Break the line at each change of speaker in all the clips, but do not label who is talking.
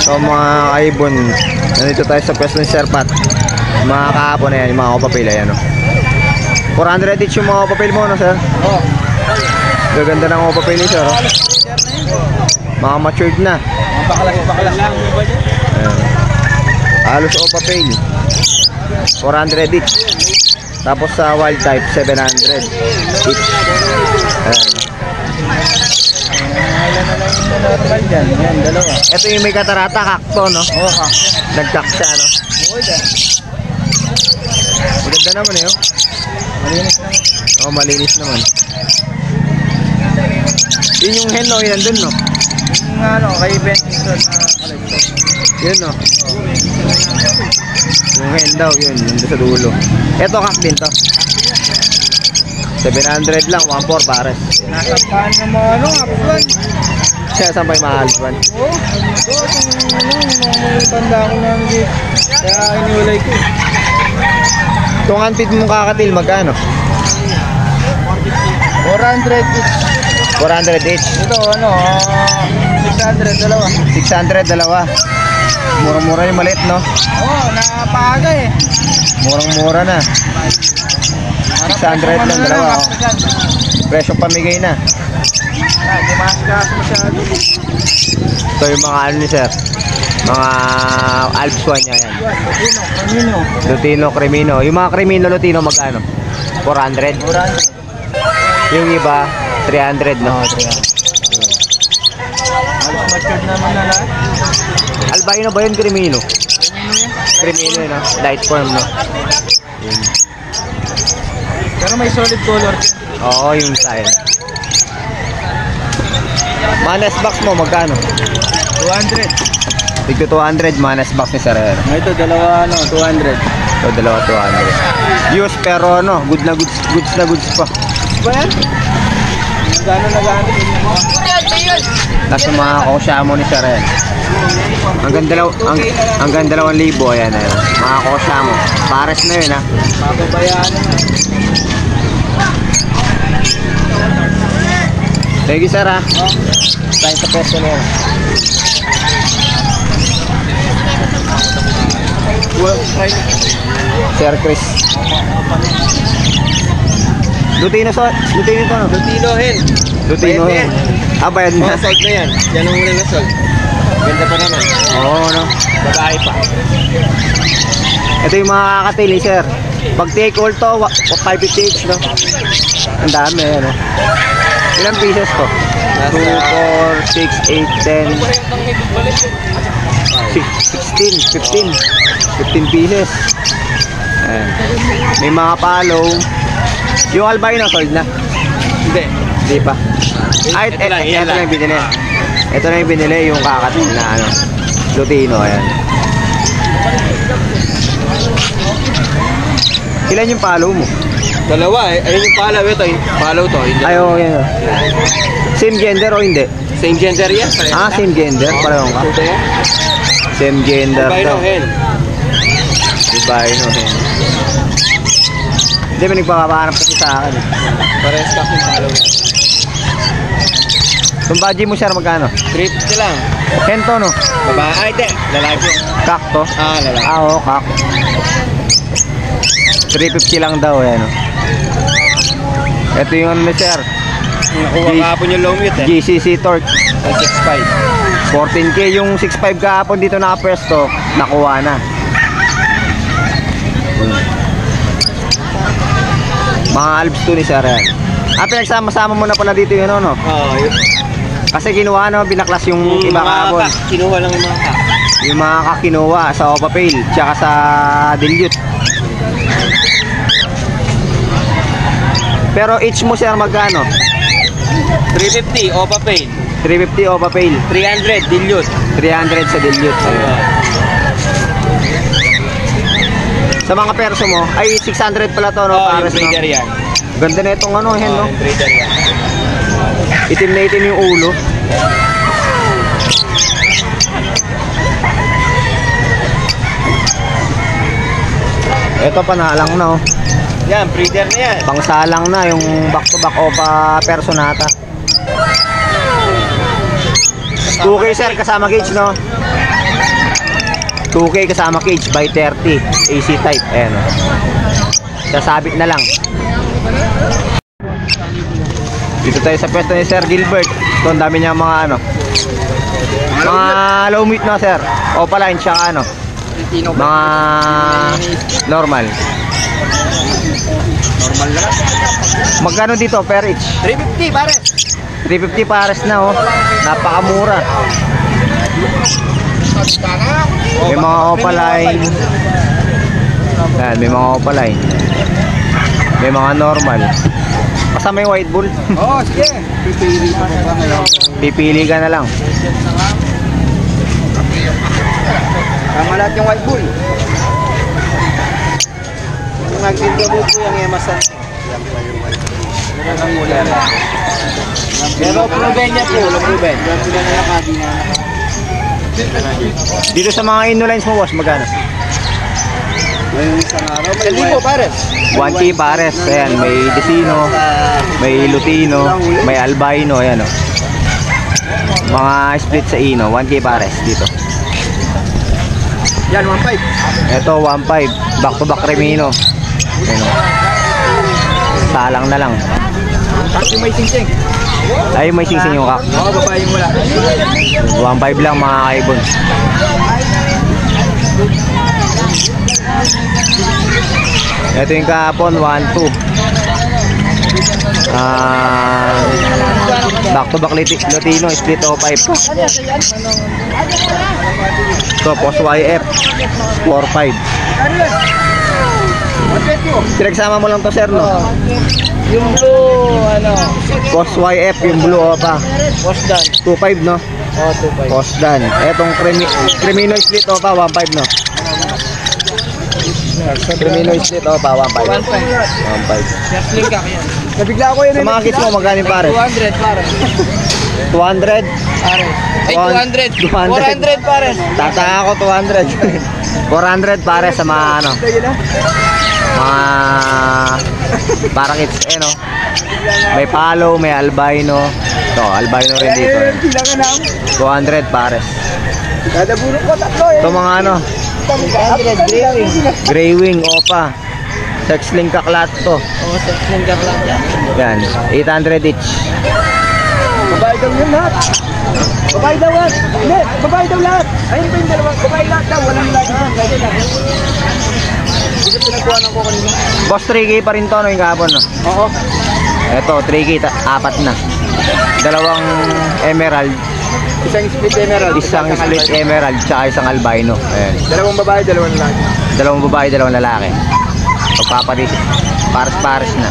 So mga kaibon, nandito tayo sa pwesto ni Sir Pat. Mga kahapon na yan, yung mga opapil, ayan o. 400 each yung mga opapil mo, no sir?
Oo.
Gaganda ng opapil ni sir, oh. Mga matured na.
Pakalas lang.
Ayan. Halos opapil 400 each. Tapos sa wild type 700 each. Ayan.
Yan, dalawa.
Ito yung may katarata, kakto, no?
Oo, ka.
Nagkak siya, no?
Oo, yan.
Maganda naman eh, oh.
Malinis lang.
Oh, malinis naman. Yun yung hen, no? Yun nandun, no?
Yung ano, kay Benson na collector.
Yun, no? Yung hen daw, yun. Nandun sa dulo. Ito, kak din to. 700 lang, 1.4 pares.
Nasa paan ng mga ano, aplan.
Siya, saan pa yung mahal, man?
Oo, mga tanda ko na dito. Kaya iniwalay ko.
Itong unfeed mong kakatil, magkano?
400 each.
400 each.
Ito, ano, 600, dalawa.
600, dalawa. Mura-mura yung maliit, no?
Oo, napaga eh.
Murang-mura na. 600 lang, dalawa, oh. Presyo pamigay na.
Hindi maskas masyado.
Ito yung mga ano ni sir, mga Alps 1 niya yan. Lutino, Cremino. Yung mga Cremino, Lutino magkano? 400?
400.
Yung iba 300, no?
300. Halos matured naman na lahat.
Albino ba yun, Cremino? Cremino yun, no? Light form, no? Yun.
Pero may solid color.
Oo, yung style. Manas box mo, magkano?
200.
Tigto 200, manas box ni sir.
Ito, dalawa, ano, 200.
So, dalawa 200. Use pero ano, good na goods, goods na goods pa.
Ba yan? Gano'n na gano'n?
Nasa mga kosya mo ni sir. Hanggang 2,000, ayan, ayan. Mga kosya mo. Pares na yun, ha?
Papabayaan na.
Thank you, sir, ha? Tayo sa peso na yan. Sir Chris. Lutino to, no?
Lutino hen.
Lutino hen. Ah, bayad na.
Sold na yan. Yan ang unang na-sold. Ganda pa naman.
Oo, no?
Babae pa.
Ito yung mga kakatili, sir. Pag take all to, 550 each, no? Ang dami, ano? Ilang pieces to? 2, 4, 6, 8, 10 16, 15 pieces. Ayan. May mga palo. Yung albino sold na? Hindi pa. Ay, ito lang yung binili. Ito lang yung binili, yung kakatil na ano, Lutino, ayan. Ilan yung palo mo?
Dalawa eh. Ayun yung palaw ito. Palaw to.
Ay, oo, yan. Same gender o hindi?
Same gender yan.
Ah, same gender. Parang ka. Same gender.
Albino hen.
Albino hen. Hindi, may nagpakapahanap kasi sa akin.
Parehas kak yung palaw yan.
Itong budgie mo, sir, magkano?
350 lang.
Hento, no?
Babae. Ay, hindi. Lalaki.
Kakto?
Ah, lalaki.
Ah, oo, kak. 350 lang daw, yan, no? Ito yung ano ni sir.
Nakuha kahapon yung low mute eh.
GCC Torque.
Ang 6.5.
14K. Yung 6.5 kahapon dito nakapwesto, nakuha na. Mga Alps to ni sir, yan. Ah, pinagsama-sama mo na pala dito yun, no?
Oo.
Kasi kinuha, no? Binaklas yung iba kahapon.
Kinuha lang yung mga kak.
Yung mga kakinuha sa Opapil, tsaka sa Dilute. Pero each mo, sir, magkano?
350 Opa Pain.
350 Opapil.
300 Dilute.
300 sa Dilute. Sa mga perso mo, ay 600 pala to, no?
Oo,
Pares,
yung breeder
no?
yan.
Ganda na itong ano, hen, no?
Yung breeder yan.
Itim na itim yung ulo. Ito panalang na, oh.
Yan, breeder na yan.
Pangsalang na yung back-to-back Opa Personata. 2K, sir, kasama gauge, no? 2K kasama cage by 30. AC type. Ayan, oh. Sasabit na lang. Dito tayo sa pwesto ni Sir Gilbert. Ito, ang dami niya mga ano. Mga low meat na, sir. Opaline, tsaka ano. Mga normal.
Normal lang.
Magkano dito per each?
350 pare.
350 pares na, oh. Napakamura. May mga opaline. Yan, may mga opaline. May mga normal. Kasama yung white bull.
Oo, sige. Pipili pa ba ngayon?
Pipili ka na lang.
Tama lahat yung white bull. Kung nagtinda mo po yung emasan. Yan pa yung white bull. Yan ang mula na. Pero proven niya po, proven. Yan sila na nakadina.
Dito sa mga inulines mo, boss, magkano?
Ngayong isang araw, may libo pares.
1K pares. Ayan, may Decino, may Lutino, may Albino. Ayan, oh. Mga split sa Ino, 1K pares dito.
Yan, 1.5.
Ito, 1.5. Back to back Remino. Ayan, oh. Salang na lang.
Kasi may sing-sing.
Ay, may sing-sing yung kak.
Oo, babae yung wala.
1.5 lang mga kaibon. Ito yung kahapon, 1.2. Back to back Lutino, split 05. So, post YF, 4.5. Pinagsama mo lang to, sir, no?
Yung blue, ano?
Post YF, yung blue opa.
Post dan.
2.5, no?
Oo, 2.5.
Post dan. Etong Crimino split opa, 1.5, no? Crimino split opa, 1.5. 1.5. 1.5.
Link ka kaya. Nabigla ako yun.
Sa mga kits mo, magkano pare?
200 pare.
200?
Pare. Ay, 200. 400 pare.
Tataka ako 200. 400 pare sa mga ano. Mga para kits, eh, no? May palo, may albino. Ito, albino rin dito. 200 pares.
Kada bulok ko tatlo eh.
Ito mga ano,
100 gray.
gray wing opa. Sex link kaklat to.
Oo, sex link ka lang yan.
Yan, 800 each.
Babae daw yun lahat. Babae daw lahat. Hindi, babae daw lahat. Ayun pa yung dalawang. Babae lahat daw. Walang lagi lang. Gaya lang. Hindi pinagkuha ng ko kanina.
Boss, 3K pa rin to, no, yung kahapon, no?
Oo.
Ito, 3K, apat na. Dalawang emerald,
Isang split emerald.
isang split emerald, tsaka isang albino. Ayan.
Dalawang babae, dalawang lalaki.
Dalawang babae, dalawang lalaki. Pagpaparis, pares-pares na.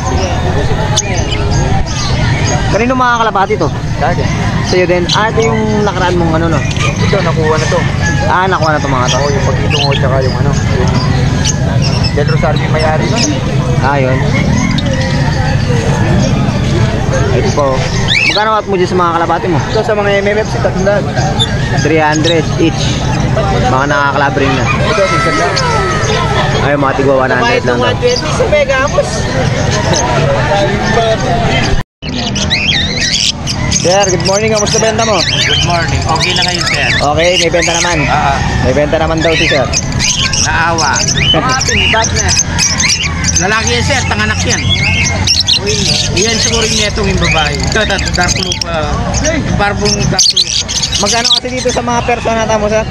Kanino mga kalapati to?
Dati.
Sa'yo din? Ah, ito yung nakaraan mong ano, no?
Ito, nakuha na to.
Ah, nakuha na to mga to.
Oo, yung pag-itong o tsaka yung ano. Yung Del Rosario yung may-ari nun.
Ah, yun. Ito po. Magkano wat mo dyan sa mga kalapati mo?
Ito sa mga MMFC, 300.
300 each. Mga nakakalabring na.
Ito, 600 lang.
Ay, mga tigwa 100 lang daw.
120 sa Megamos.
Sir, good morning. Kamusta benta mo?
Good morning. Okay na ngayon, sir.
Okay, may benta naman. May benta naman daw si sir.
Naawa.
Ba't na?
Lalaki yan, sir. Tanganak yan. Uy, yan siguro yung netong yung babae. Dark blue pa. Barbong dark blue pa.
Magkano kasi dito sa mga personata mo, sir?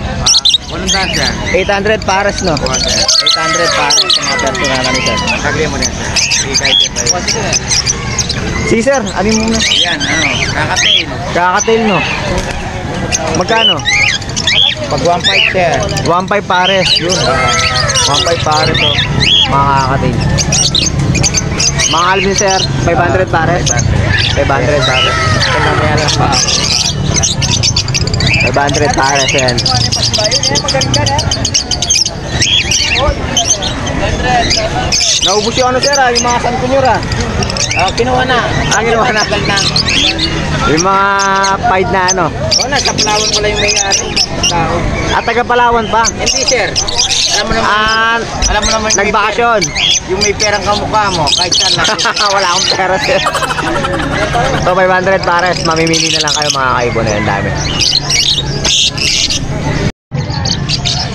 Walang daan, sir.
800 pares, no?
Oo, sir.
800 pares sa mga personata ni sir.
Sagli mo na yan, sir. Hindi kahit yan tayo.
Si sir, alin mo na?
Yan, ano, kakatain.
Kakatail, no? Magkano?
Pag 1.5, sir.
1.5 pares. Yun. 1.5 pares, oh. Mga kakatail. Mga Alvin, sir, 500 pares. 500 pares.
Mamaya lang pa.
500 pares, yan. Naubos yung ano, sir, yung mga sankunyor,
Kinuha na.
Kinuha na. Yung mga pied na ano.
Oo, nasa Palawan ko lang yung may-ari. Tao.
At taga Palawan pa.
Hindi, sir. Alam mo naman yung
Nagbakasyon.
yung may perang kamukha mo, kahit saan lang.
Wala akong pera, sir. So, 500 pares. Mamimili na lang kayo mga kaibo na yan. Dami.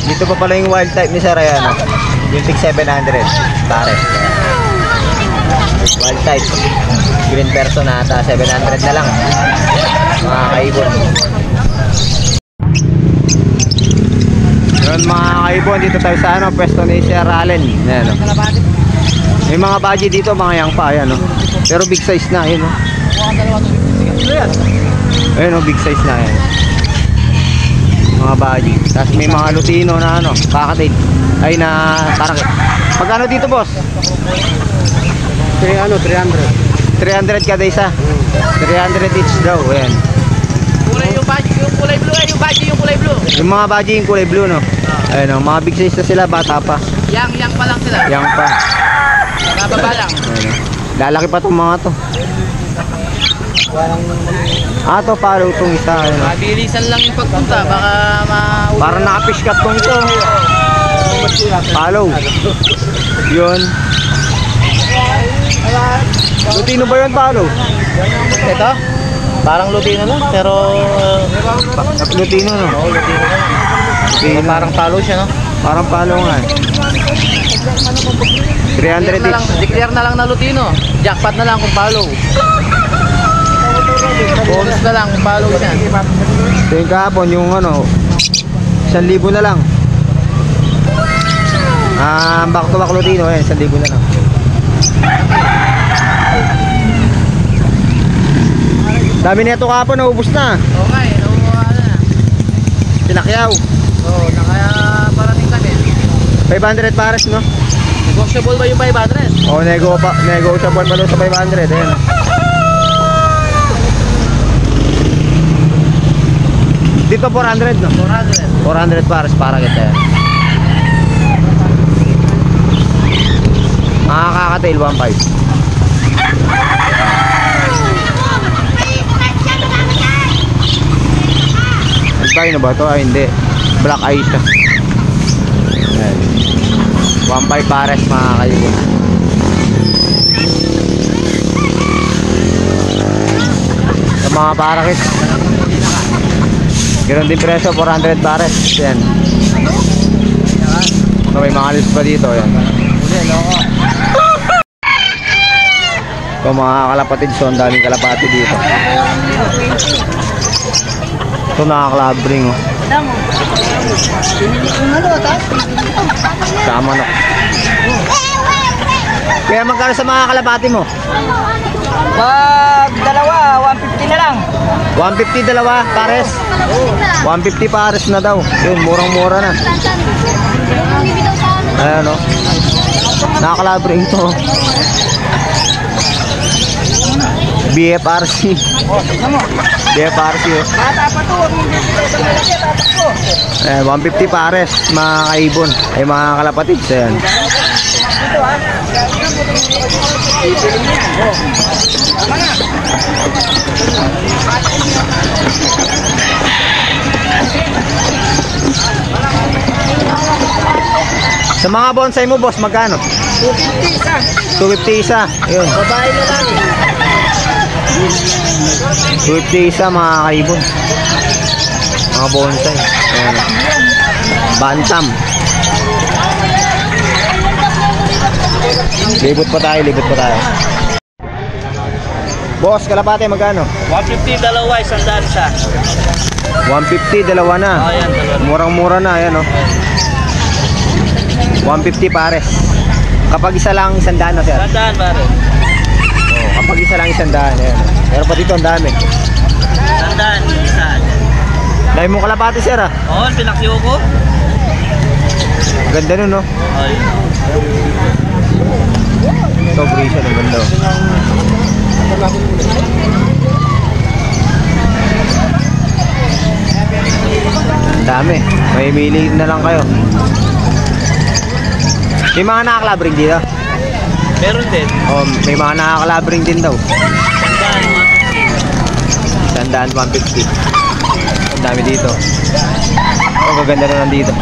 Dito pa pala yung wild type ni Sir, ayan, oh. Yung 6,700 pares. Wild type. Green person ata, 700 na lang. Mga kaibon. Yun mga kaibon, dito tayo sa ano, pwesto ni Sir Allen. Ayan, oh. May mga budget dito, mga yang pa, ayan, oh. Pero big size na, ayan, oh. Ayan, oh, big size na, ayan. Mga budget. Tapos may mga lutino na ano, kakatail. Ay na parang. Magkano dito, boss?
300.
300 kada isa. 300 each daw, ayan.
Yung kulay blue, yung kulay blue.
Yung mga budget yung kulay blue, no? Ayan, oh, mga big size na sila, bata pa.
Yang pa lang sila.
Yang pa.
Bababa lang.
Ayan, oh. Lalaki pa itong mga to. To, palo itong isa. Ayan, oh.
Mabilisan lang yung pagpunta, baka
Parang naka-fish cut tong ito. Palo. Yun. Lutino ba yun, palo?
Ito? Parang lutino lang, pero
Lutino, no?
oo, lutino lang.
Lutino.
Parang palo siya, no?
Parang palo nga. 300
Na lang,
each.
declare na lang na lutino. Jackpot na lang kung palo. Bonus na lang kung palo siya.
So yung kahapon, yung ano, 1,000 na lang. Back to back lutino, ayan, 1,000 na lang. Dami nito kahapon, naubos na.
Oo nga eh, nauuha na.
Pinakyaw.
Oo, nakaya parating kami.
500 pares, no?
Negotiable ba yung 500?
O, negotiable pa doon sa 500, ayan. Dito 400, no?
400.
400 pares para kita. Makakakatail 1.5. Albino ba ito? Ay, hindi. Black eyes. Ayan. 1.5 pares mga kaibon. Sa mga parakit. Ganoon din presyo, 400 pares. Ayan. So, may mga alis pa dito. Ayan. So mga kalapatid, so ang daming kalapati dito. Ito nakaklabring, oh. Sama na. Kaya magkano sa mga kalapati mo?
Pag dalawa, 150 na lang.
150 dalawa, pares. 150 pares na daw. Yun, murang-mura na. Ayan, oh. Nakaklabring to. BFRC. BFRC, oh.
Bata pa to, huwag mong bibigay sa malaki, tatak ko.
150 pares, mga kaibon. Ay, mga kalapatid. Ayan.
Dito ha. Bibili niya. Tama na.
Sa mga bonsai mo, boss, magkano?
250 isa.
250 isa. Ayun.
Babae na lang.
250 isa, mga kaibon. Mga bonsai. Ayan. Bantam. Libot pa tayo. Boss, kalapate, magkano?
150 dalawa, 100 isa.
150, dalawa na.
Oh, yan, dalawa.
Murang-mura na, ayan, oh. 150 pares. Kapag isa lang, 100 na, sir.
100 pare.
Oh, kapag isa lang, 100, ayan. Pero pa dito, ang dami.
100 isa.
Dahil mong kalapate, sir, ah.
Oo, pinakyo ko.
Ganda nun, no?
Ay.
Ito, Grayson, ang ganda, oh. Ang dami. May mili na lang kayo. May mga nakakalabring dito.
Meron din.
Oh, may mga nakakalabring din daw. 100, 150. Ang dami dito. Oh, gaganda na lang dito.